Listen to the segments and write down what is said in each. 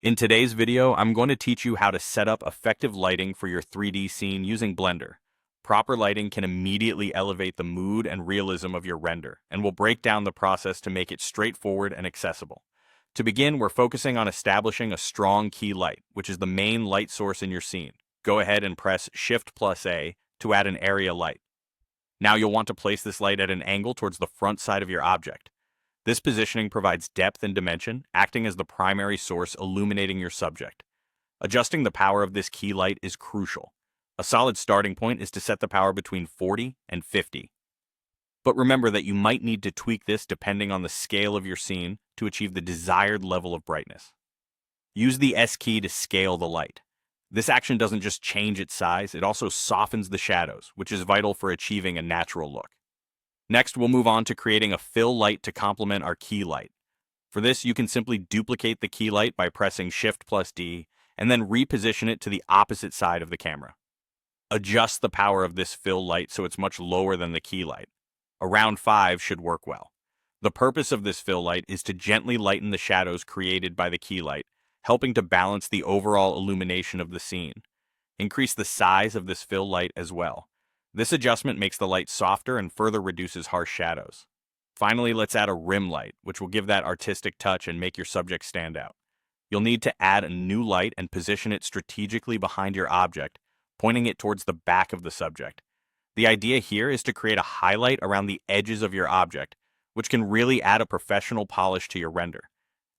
In today's video, I'm going to teach you how to set up effective lighting for your 3D scene using Blender. Proper lighting can immediately elevate the mood and realism of your render, and we'll break down the process to make it straightforward and accessible. To begin, we're focusing on establishing a strong key light, which is the main light source in your scene. Go ahead and press Shift+A to add an area light. Now you'll want to place this light at an angle towards the front side of your object. This positioning provides depth and dimension, acting as the primary source illuminating your subject. Adjusting the power of this key light is crucial. A solid starting point is to set the power between 40 and 50. But remember that you might need to tweak this depending on the scale of your scene to achieve the desired level of brightness. Use the S key to scale the light. This action doesn't just change its size, it also softens the shadows, which is vital for achieving a natural look. Next, we'll move on to creating a fill light to complement our key light. For this, you can simply duplicate the key light by pressing Shift+D and then reposition it to the opposite side of the camera. Adjust the power of this fill light so it's much lower than the key light. Around 5 should work well. The purpose of this fill light is to gently lighten the shadows created by the key light, helping to balance the overall illumination of the scene. Increase the size of this fill light as well. This adjustment makes the light softer and further reduces harsh shadows. Finally, let's add a rim light, which will give that artistic touch and make your subject stand out. You'll need to add a new light and position it strategically behind your object, pointing it towards the back of the subject. The idea here is to create a highlight around the edges of your object, which can really add a professional polish to your render.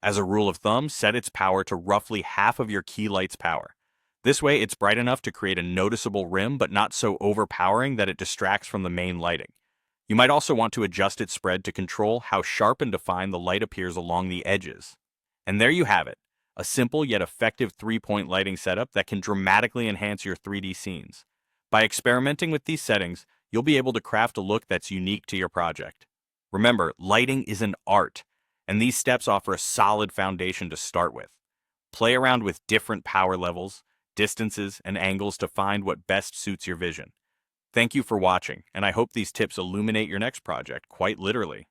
As a rule of thumb, set its power to roughly half of your key light's power. This way, it's bright enough to create a noticeable rim, but not so overpowering that it distracts from the main lighting. You might also want to adjust its spread to control how sharp and defined the light appears along the edges. And there you have it, a simple yet effective 3-point lighting setup that can dramatically enhance your 3D scenes. By experimenting with these settings, you'll be able to craft a look that's unique to your project. Remember, lighting is an art, and these steps offer a solid foundation to start with. Play around with different power levels, distances, and angles to find what best suits your vision. Thank you for watching, and I hope these tips illuminate your next project, quite literally.